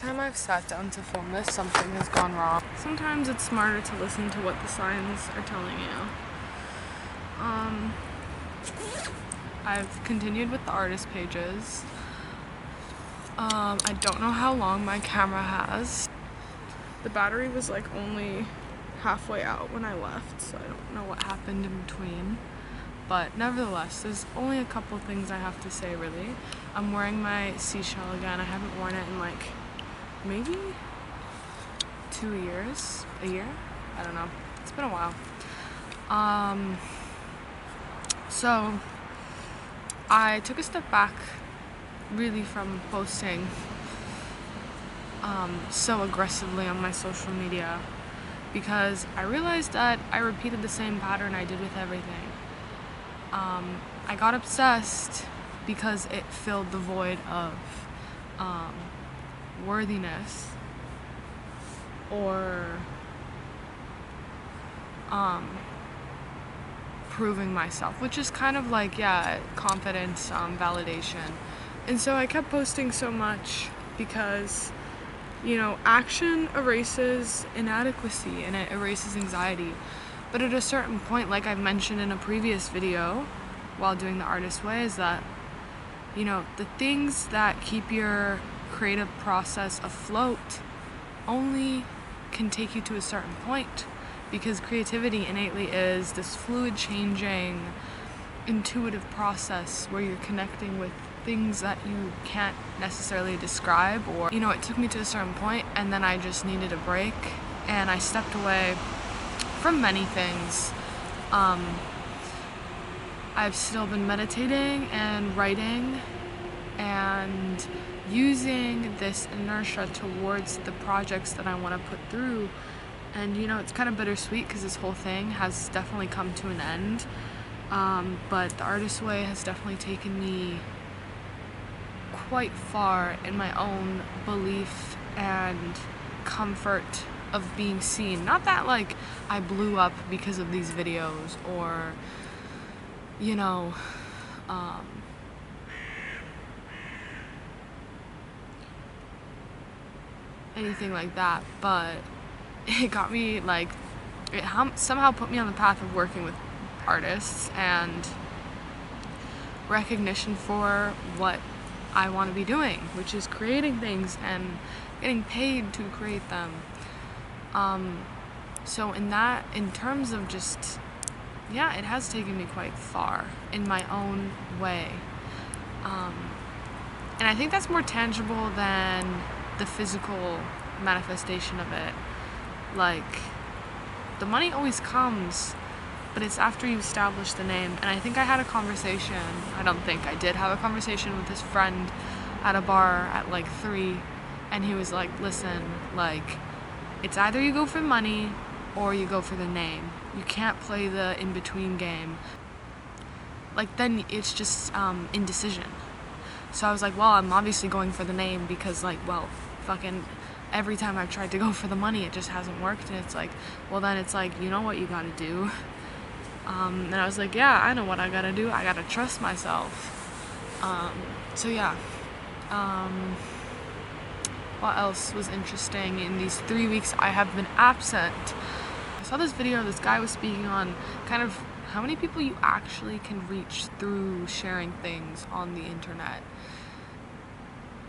Every time I've sat down to film this, something has gone wrong. Sometimes it's smarter to listen to what the signs are telling you. I've continued with the artist pages. I don't know how long my camera has. The battery was like only halfway out when I left, so I don't know what happened in between. But nevertheless, there's only a couple things I have to say really. I'm wearing my seashell again. I haven't worn it in like maybe 2 years, a year? I don't know. It's been a while. So I took a step back really from posting so aggressively on my social media because I realized that I repeated the same pattern I did with everything. I got obsessed because it filled the void of worthiness or proving myself, which is kind of like, yeah, confidence, validation. And so I kept posting so much because, you know, action erases inadequacy and it erases anxiety. But at a certain point, like I've mentioned in a previous video while doing the artist way, is that, you know, the things that keep your creative process afloat only can take you to a certain point, because creativity innately is this fluid, changing, intuitive process where you're connecting with things that you can't necessarily describe. Or, you know, it took me to a certain point and then I just needed a break and I stepped away from many things. I've still been meditating and writing and using this inertia towards the projects that I want to put through. And, you know, it's kind of bittersweet because this whole thing has definitely come to an end. But the artist way has definitely taken me quite far in my own belief and comfort of being seen. Not that like I blew up because of these videos or, you know, anything like that, but it got me like, it somehow put me on the path of working with artists and recognition for what I want to be doing, which is creating things and getting paid to create them. So in terms of just, yeah, it has taken me quite far in my own way. And I think that's more tangible than the physical manifestation of it. Like, the money always comes, but it's after you establish the name. And I think I had a conversation, I did have a conversation with his friend at a bar at like 3, and he was like, listen, like, it's either you go for money or you go for the name. You can't play the in-between game. Like, then it's just indecision. So I was like, well, I'm obviously going for the name because, like, well, fucking every time I've tried to go for the money, it just hasn't worked. And it's like, well, then it's like, you know what you gotta do. And I was like, yeah, I know what I gotta do. I gotta trust myself. So yeah. What else was interesting in these 3 weeks I have been absent? I saw this video, this guy was speaking on kind of how many people you actually can reach through sharing things on the internet.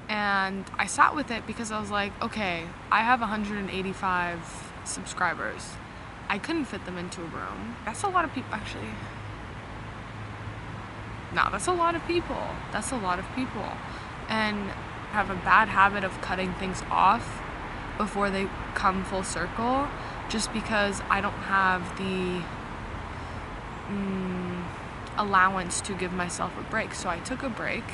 And I sat with it because I was like, okay, I have 185 subscribers. I couldn't fit them into a room. That's a lot of people, actually. No, that's a lot of people. That's a lot of people. And I have a bad habit of cutting things off before they come full circle, just because I don't have the allowance to give myself a break. So I took a break,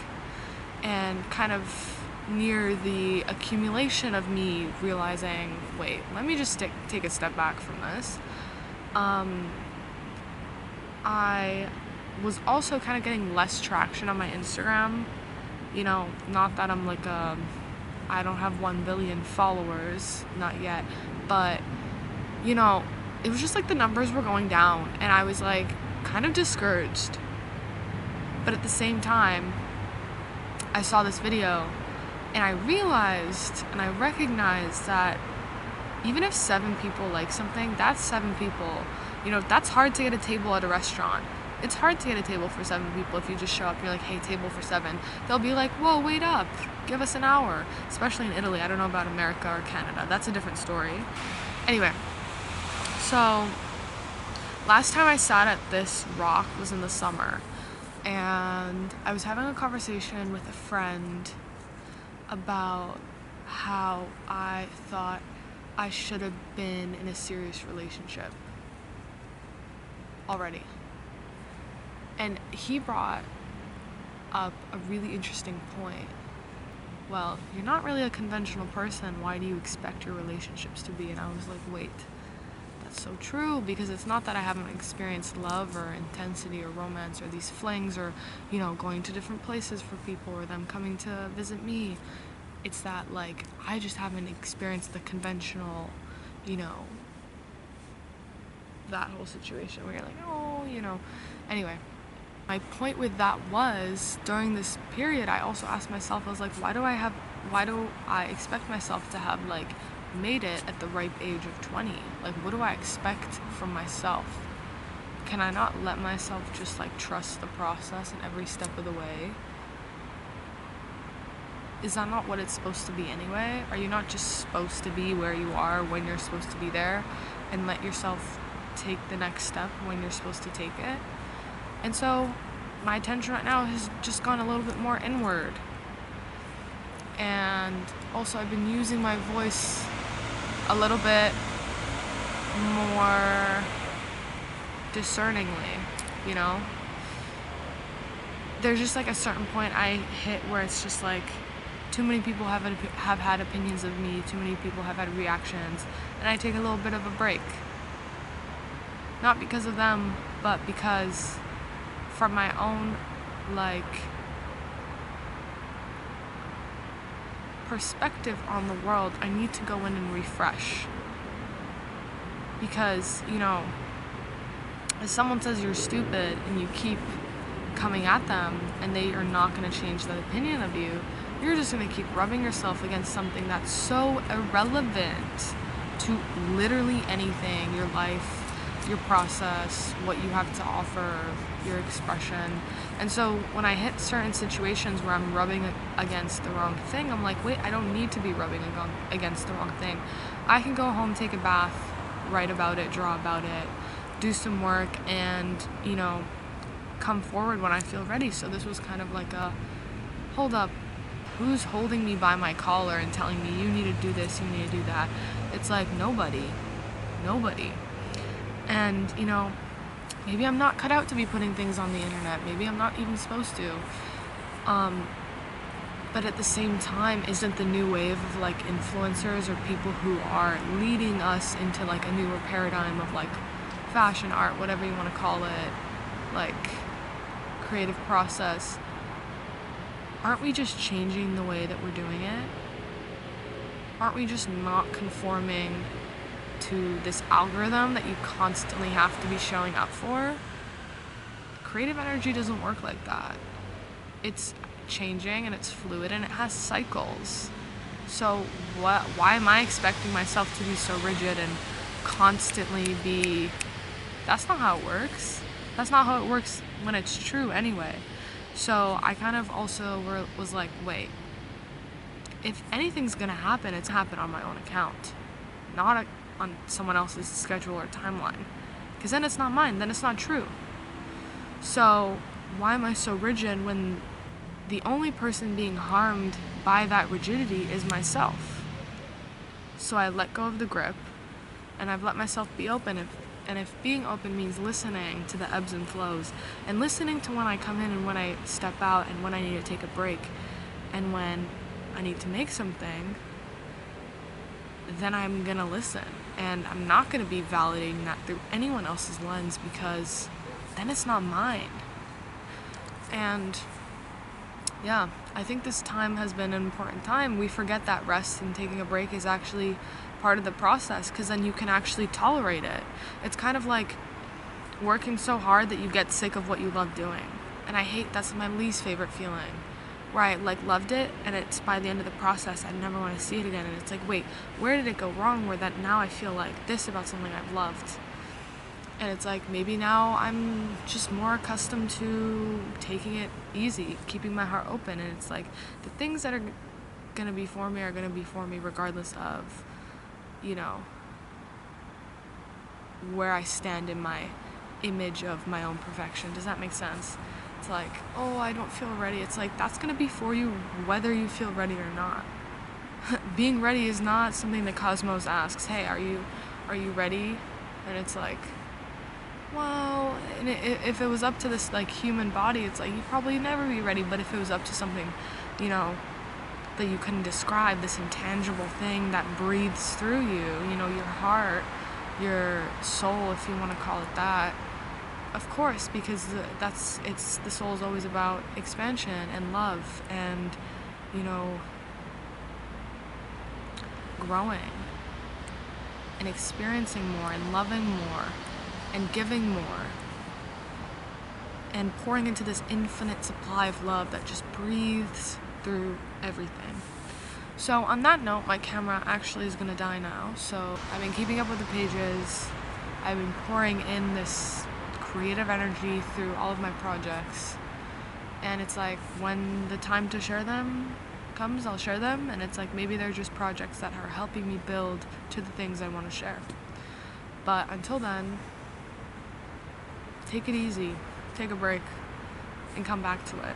and kind of near the accumulation of me realizing, wait, let me just take a step back from this. I was also kind of getting less traction on my Instagram. You know, not that I'm like I don't have 1 billion followers, not yet, but, you know, it was just like the numbers were going down and I was like kind of discouraged. But at the same time, I saw this video And I realized and I recognized that even if 7 people like something, that's 7 people. You know, that's hard to get a table at a restaurant. It's hard to get a table for 7 people if you just show up and you're like, hey, table for 7. They'll be like, whoa, wait up, give us an hour. Especially in Italy. I don't know about America or Canada. That's a different story. Anyway, so last time I sat at this rock was in the summer. And I was having a conversation with a friend about how I thought I should have been in a serious relationship already. And he brought up a really interesting point. Well, you're not really a conventional person. Why do you expect your relationships to be? And I was like, wait, that's so true, because it's not that I haven't experienced love or intensity or romance or these flings or, you know, going to different places for people or them coming to visit me. It's that, like, I just haven't experienced the conventional, you know, that whole situation where you're like, oh, you know. Anyway, my point with that was, during this period, I also asked myself, I was like, why do I expect myself to have, like, made it at the ripe age of 20? Like, what do I expect from myself? Can I not let myself just, like, trust the process in every step of the way? Is that not what it's supposed to be anyway? Are you not just supposed to be where you are when you're supposed to be there, and let yourself take the next step when you're supposed to take it? And so my attention right now has just gone a little bit more inward. And also I've been using my voice a little bit more discerningly, you know? There's just like a certain point I hit where it's just like, too many people have had opinions of me, too many people have had reactions, and I take a little bit of a break. Not because of them, but because from my own, like, perspective on the world, I need to go in and refresh. Because, you know, if someone says you're stupid and you keep coming at them and they are not going to change that opinion of you, you're just going to keep rubbing yourself against something that's so irrelevant to literally anything, your life, your process, what you have to offer, your expression. And so when I hit certain situations where I'm rubbing against the wrong thing, I'm like, wait, I don't need to be rubbing against the wrong thing. I can go home, take a bath, write about it, draw about it, do some work, and, you know, come forward when I feel ready. So this was kind of like a, hold up, who's holding me by my collar and telling me you need to do this, you need to do that? It's like nobody. And, you know, maybe I'm not cut out to be putting things on the internet. Maybe I'm not even supposed to. But at the same time, isn't the new wave of, like, influencers or people who are leading us into, like, a newer paradigm of, like, fashion, art, whatever you want to call it, like, creative process, aren't we just changing the way that we're doing it? Aren't we just not conforming to this algorithm that you constantly have to be showing up for? Creative energy doesn't work like that. It's changing and it's fluid and it has cycles. So why am I expecting myself to be so rigid and constantly be... That's not how it works. That's not how it works when it's true anyway. So I kind of also was like, wait, if anything's gonna happen, it's gonna happen on my own account, not on someone else's schedule or timeline, because then it's not mine, then it's not true. So why am I so rigid when the only person being harmed by that rigidity is myself? So I let go of the grip, and I've let myself be open. And if being open means listening to the ebbs and flows, and listening to when I come in and when I step out, and when I need to take a break, and when I need to make something, then I'm gonna listen. And I'm not gonna be validating that through anyone else's lens, because then it's not mine. And yeah, I think this time has been an important time. We forget that rest and taking a break is actually part of the process, because then you can actually tolerate it. It's kind of like working so hard that you get sick of what you love doing. And I hate, that's my least favorite feeling. where I like loved it, and it's by the end of the process I never want to see it again, and it's like, wait, where did it go wrong where that now I feel like this about something I've loved? And it's like, maybe now I'm just more accustomed to taking it easy, keeping my heart open, and it's like the things that are gonna be for me are gonna be for me regardless of, you know, where I stand in my image of my own perfection. Does that make sense? It's like, oh, I don't feel ready. It's like, that's gonna be for you whether you feel ready or not. Being ready is not something that Cosmos asks, hey, are you ready? And it's like, well, and if it was up to this like human body, it's like you'd probably never be ready. But if it was up to something, you know, that you couldn't describe, this intangible thing that breathes through you, you know, your heart, your soul, if you want to call it that, of course, because the soul is always about expansion and love and, you know, growing and experiencing more and loving more and giving more and pouring into this infinite supply of love that just breathes through everything. So on that note, my camera actually is gonna die now, so I've been keeping up with the pages. I've been pouring in this creative energy through all of my projects, and it's like when the time to share them comes, I'll share them, and it's like maybe they're just projects that are helping me build to the things I want to share. But until then, take it easy, take a break, and come back to it.